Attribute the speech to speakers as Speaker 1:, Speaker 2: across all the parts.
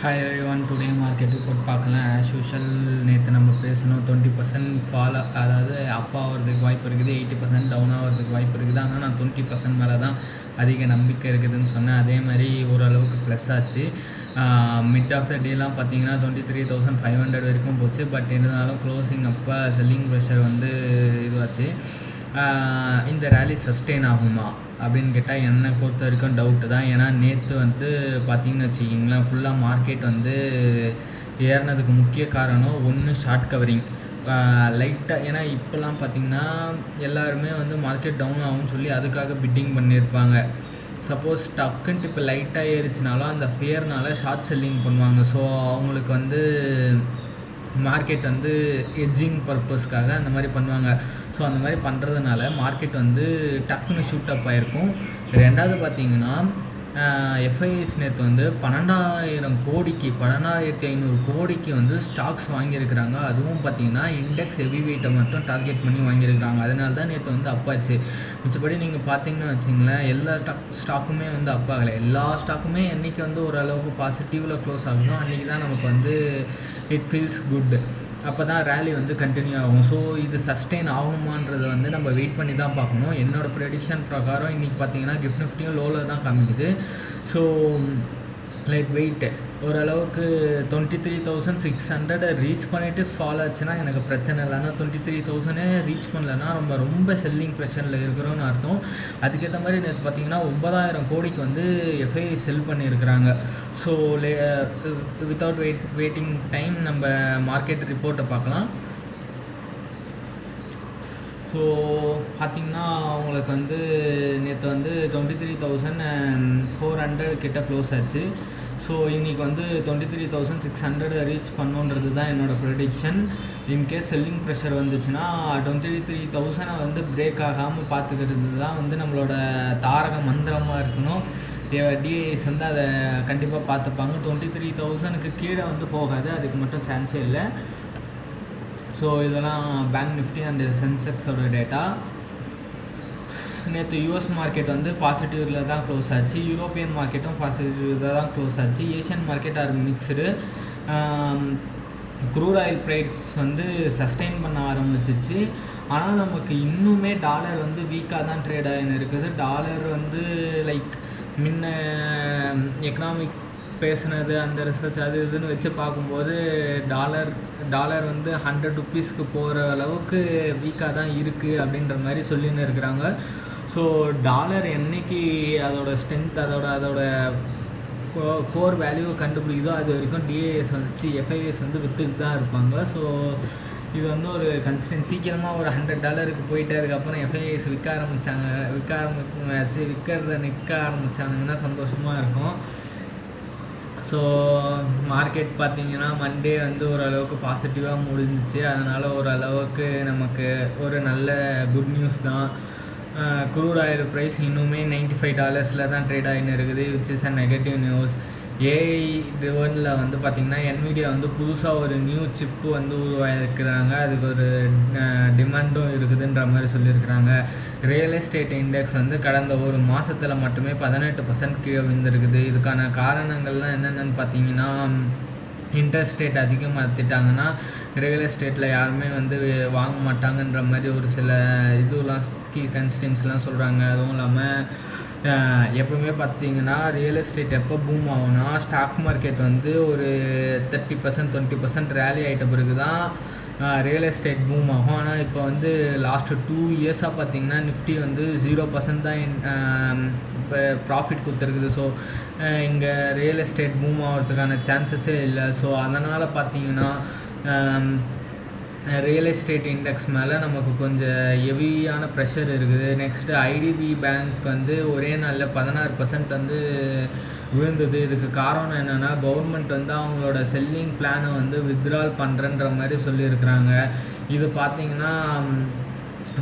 Speaker 1: Hi everyone, today market report பார்க்கலாம். As usual நேற்று நம்ம பேசணும் 20% ஃபாலோ, அதாவது அப் ஆகிறதுக்கு வாய்ப்பு இருக்குது, 80% டவுன் ஆகிறதுக்கு வாய்ப்பு இருக்குது. ஆனால் நான் 20% மேலே தான் அதிக நம்பிக்கை இருக்குதுன்னு சொன்னேன். அதே மாதிரி ஓரளவுக்கு ப்ளஸ் ஆச்சு. மிட் ஆஃப் த டேலாம் பார்த்தீங்கன்னா 23,500 வரைக்கும் போச்சு. பட் இருந்தாலும் க்ளோசிங் அப்போ செல்லிங் ப்ரெஷர் வந்து இதுவாச்சு. இந்த ரேலி சஸ்டெயின் ஆகுமா அப்படின்னு கேட்டால் என்னை பொறுத்த வரைக்கும் டவுட்டு தான். ஏன்னா நேற்று வந்து பார்த்திங்கன்னு வச்சுக்கிங்களேன், ஃபுல்லாக மார்க்கெட் வந்து ஏறினதுக்கு முக்கிய காரணம் ஒன்று ஷார்ட் கவரிங் லைட்டாக. ஏன்னா இப்போல்லாம் பார்த்திங்கன்னா எல்லாருமே வந்து மார்க்கெட் டவுன் ஆகும்னு சொல்லி அதுக்காக பிட்டிங் பண்ணியிருப்பாங்க. சப்போஸ் டக்குன்ட்டு இப்போ லைட்டாக ஏறிச்சினாலும் அந்த ஃபியர்னால ஷார்ட் செல்லிங் பண்ணுவாங்க. ஸோ அவங்களுக்கு வந்து மார்க்கெட் வந்து எட்ஜிங் பர்பஸ்க்காக அந்த மாதிரி பண்ணுவாங்க. ஸோ அந்த மாதிரி பண்ணுறதுனால மார்க்கெட் வந்து டக்குன்னு ஷூட் அப் ஆகிருக்கும். ரெண்டாவது பார்த்திங்கன்னா எஃப்ஐஎஸ் நேற்று வந்து 12,500 கோடிக்கு வந்து ஸ்டாக்ஸ் வாங்கியிருக்கிறாங்க. அதுவும் பார்த்திங்கன்னா இண்டெக்ஸ் ஹெவி வெயிட்டை மட்டும் டார்கெட் பண்ணி வாங்கியிருக்கிறாங்க. அதனால தான் நேற்று வந்து அப்பாச்சு. மிச்சப்படி நீங்கள் பார்த்தீங்கன்னு வச்சிங்களேன், எல்லா ஸ்டாக்குமே வந்து அப்பாகலை. எல்லா ஸ்டாக்குமே என்றைக்கு வந்து ஓரளவுக்கு பாசிட்டிவில் க்ளோஸ் ஆகுதோ அன்றைக்கி தான் நமக்கு வந்து இட் ஃபீல்ஸ் குட். அப்போ தான் ரேலி வந்து கண்டினியூ ஆகும். ஸோ இது சஸ்டெயின் ஆகுமான்றதை வந்து நம்ம வெயிட் பண்ணி தான் பார்க்கணும். என்னோடய ப்ரெடிக்ஷன் பிரகாரம் இன்றைக்கி பார்த்தீங்கன்னா கிஃப்ட் நிஃப்டியும் லோவில் தான் காமிக்குது. ஸோ லைட் வெயிட் ஓரளவுக்கு 23,600 ரீச் பண்ணிவிட்டு ஃபால் ஆச்சுன்னா எனக்கு பிரச்சனை இல்லை. ஆனால் 23,000 ரீச் பண்ணலன்னா ரொம்ப செல்லிங் ப்ரெஷரில் இருக்கிறோன்னு அர்த்தம். அதுக்கேற்ற மாதிரி நேற்று பார்த்திங்கன்னா 9,000 கோடிக்கு வந்து எஃப்ஐ செல் பண்ணியிருக்கிறாங்க. ஸோ வித்தவுட் வெயிட்டிங் டைம் நம்ம மார்க்கெட் ரிப்போர்ட்டை பார்க்கலாம். ஸோ பார்த்திங்கன்னா அவங்களுக்கு வந்து நேற்று வந்து 23,400 கிட்ட க்ளோஸ் ஆச்சு. ஸோ இன்றைக்கி வந்து 23,600 ரீச் பண்ணுன்றது தான் என்னோடய ப்ரெடிக்ஷன். இன்கேஸ் செல்லிங் ப்ரெஷர் வந்துச்சுன்னா 23,000 வந்து பிரேக் ஆகாமல் பார்த்துக்கிறது தான் வந்து நம்மளோட தாரக மந்திரமாக இருக்கணும். டிஐஎஸ் வந்து அதை கண்டிப்பாக பார்த்துப்பாங்க. 23,000க்கு கீழே வந்து போகாது, அதுக்கு மட்டும் சான்ஸே இல்லை. ஸோ இதெல்லாம் பேங்க் நிஃப்டி அண்ட் சென்செக்ஸோட டேட்டா. நேற்று யூஎஸ் மார்க்கெட் வந்து பாசிட்டிவில் தான் க்ளோஸ் ஆச்சு. யூரோப்பியன் மார்க்கெட்டும் பாசிட்டிவில் தான் க்ளோஸ் ஆச்சு. Asian market are mixed. Crude oil price வந்து சஸ்டெயின் பண்ண ஆரம்பிச்சிச்சு. ஆனால் நமக்கு இன்னுமே டாலர் வந்து வீக்காக தான் ட்ரேட் ஆகின்னு இருக்குது. டாலர் வந்து லைக் முன்ன எக்கனாமிக் பேசுனது அந்த ரிசர்ச் அது இதுன்னு வச்சு பார்க்கும்போது டாலர் வந்து 100 ருப்பீஸ்க்கு போகிற அளவுக்கு வீக்காக தான் இருக்குது அப்படின்ற மாதிரி சொல்லின்னு இருக்கிறாங்க. ஸோ டாலர் என்றைக்கு அதோட ஸ்ட்ரென்த் அதோட கோர் வேல்யூவை கண்டுபிடிக்குதோ அது வரைக்கும் டிஏஎஸ் வந்துச்சு எஃப்ஐஎஸ் வந்து விற்றுட்டு தான் இருப்பாங்க. ஸோ இது வந்து ஒரு கன்ஸ்டன்ட். சீக்கிரமாக ஒரு $100 போயிட்டு அதுக்கப்புறம் எஃப்ஐஎஸ் விற்க ஆரம்பித்தாங்கன்னா சந்தோஷமாக இருக்கும். ஸோ மார்க்கெட் பார்த்திங்கன்னா மண்டே வந்து ஓரளவுக்கு பாசிட்டிவாக முடிஞ்சிச்சு. அதனால் ஓரளவுக்கு நமக்கு ஒரு நல்ல குட் நியூஸ் தான். க்ரூட் ஆயில் ப்ரைஸ் இன்னுமே $95 தான் ட்ரேட் ஆகின்னு இருக்குது, which is a negative news. AI ட்ரிவனில் வந்து பார்த்திங்கன்னா என்விடியா வந்து புதுசாக ஒரு நியூ சிப்பு வந்து உருவாகிருக்கிறாங்க. அதுக்கு ஒரு டிமாண்டும் இருக்குதுன்ற மாதிரி சொல்லியிருக்கிறாங்க. ரியல் எஸ்டேட் இண்டெக்ஸ் வந்து கடந்த ஒரு மாதத்தில் மட்டுமே 18% கீழே விழுந்திருக்குது. இதுக்கான காரணங்கள்லாம் என்னென்னு பார்த்தீங்கன்னா, இன்ட்ரெஸ்ட் ரேட் அதிகமாகிட்டாங்கன்னா ரியல் எஸ்டேட்டில் யாருமே வந்து வாங்க மாட்டாங்கன்ற மாதிரி ஒரு சில இதுலாம் கீ கன்ஸ்டன்ஸ்லாம் சொல்கிறாங்க. அதுவும் இல்லாமல் எப்போவுமே பார்த்திங்கன்னா ரியல் எஸ்டேட் எப்போ பூம் ஆகும்னா ஸ்டாக் மார்க்கெட் வந்து ஒரு 30% 20% ரேலி ஆகிட்ட பிறகு தான் ரியல் எஸ்டேட் பூம் ஆகும். ஆனால் இப்போ வந்து லாஸ்ட்டு 2 இயர்ஸாக பார்த்திங்கன்னா நிஃப்டி வந்து 0% தான் இப்போ ப்ராஃபிட் கொடுத்துருக்குது. ஸோ இங்கே ரியல் எஸ்டேட் பூம் ஆகிறதுக்கான சான்சஸே இல்லை. ஸோ அதனால் பார்த்திங்கன்னா ரியல் எஸ்டேட் இண்டெக்ஸ் மேலே நமக்கு கொஞ்சம் ஹெவியான ப்ரெஷர் இருக்குது. நெக்ஸ்ட்டு ஐடிபி பேங்க் வந்து ஒரே நாளில் 16% வந்து விழுந்தது. இதுக்கு காரணம் என்னென்னா கவர்மெண்ட் வந்து அவங்களோட செல்லிங் பிளானை வந்து வித்ட்ரால் பண்ணுறன்ற மாதிரி சொல்லியிருக்கிறாங்க. இது பார்த்திங்கன்னா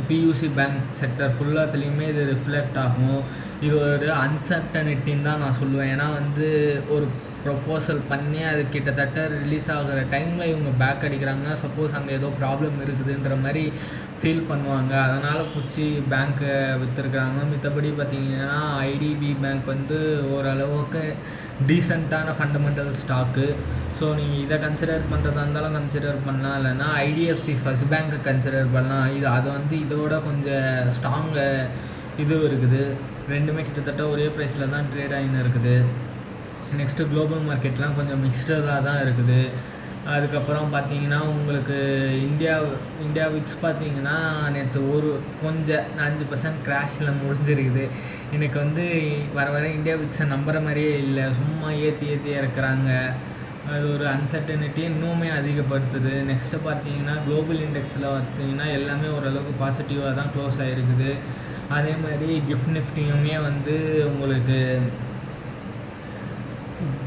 Speaker 1: பியூசி பேங்க் செக்டர் ஃபுல்லாத்துலேயுமே இது ரிஃப்ளெக்ட் ஆகும். இது ஒரு அன்சர்டனிட்டின்னு தான் நான் சொல்லுவேன். ஏன்னா வந்து ஒரு ப்ரொப்போசல் பண்ணி அது கிட்டத்தட்ட ரிலீஸ் ஆகிற டைமில் இவங்க பேக் அடிக்கிறாங்கன்னா சப்போஸ் அங்கே ஏதோ ப்ராப்ளம் இருக்குதுன்ற மாதிரி ஃபீல் பண்ணுவாங்க. அதனால் பிடிச்சி பேங்க்கை விற்றுருக்குறாங்க. மித்தபடி பார்த்திங்கன்னா ஐடிபி பேங்க் வந்து ஓரளவுக்கு டீசெண்டான ஃபண்டமெண்டல் ஸ்டாக்கு. ஸோ நீங்கள் இதை கன்சிடர் பண்ணுறதா இருந்தாலும் கன்சிடர் பண்ணலாம், இல்லைன்னா ஐடிஎஃப்சி ஃபர்ஸ்ட் பேங்க்கை கன்சிடர் பண்ணலாம். அது வந்து இதோட கொஞ்சம் ஸ்ட்ராங்கு இருக்குது. ரெண்டுமே கிட்டத்தட்ட ஒரே ப்ரைஸில் தான் ட்ரேட் ஆகின்னு இருக்குது. நெக்ஸ்ட்டு குளோபல் மார்க்கெட்லாம் கொஞ்சம் மிக்ஸ்டாக தான் இருக்குது. அதுக்கப்புறம் பார்த்தீங்கன்னா உங்களுக்கு இந்தியா விக்ஸ் பார்த்தீங்கன்னா நேற்று கொஞ்சம் 5% கிராஷில் முடிஞ்சிருக்குது. எனக்கு வந்து வர இந்தியா விக்ஸை நம்புகிற மாதிரியே இல்லை. சும்மா ஏற்றி இறக்குறாங்க. அது ஒரு அன்சர்டனிட்டி இன்னுமே அதிகப்படுத்துது. நெக்ஸ்ட்டு பார்த்தீங்கன்னா குளோபல் இண்டெக்ஸில் பார்த்தீங்கன்னா எல்லாமே ஓரளவுக்கு பாசிட்டிவாக தான் க்ளோஸ் ஆகிருக்குது. அதே மாதிரி கிஃப்ட் நிஃப்டியுமே வந்து உங்களுக்கு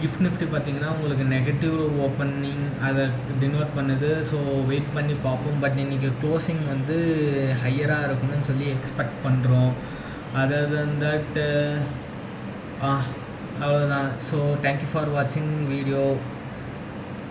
Speaker 1: கிஃப்ட் நிஃப்டி பார்த்திங்கன்னா உங்களுக்கு நெகட்டிவ் ஓப்பனிங் அதை டினோட் பண்ணுது. ஸோ வெயிட் பண்ணி பார்ப்போம். பட் இன்றைக்கி க்ளோசிங் வந்து ஹையராக இருக்கணும்னு சொல்லி எக்ஸ்பெக்ட் பண்ணுறோம். அதர் தென் தட் அவ்வளோதான். ஸோ தேங்க்யூ ஃபார் வாட்சிங் வீடியோ.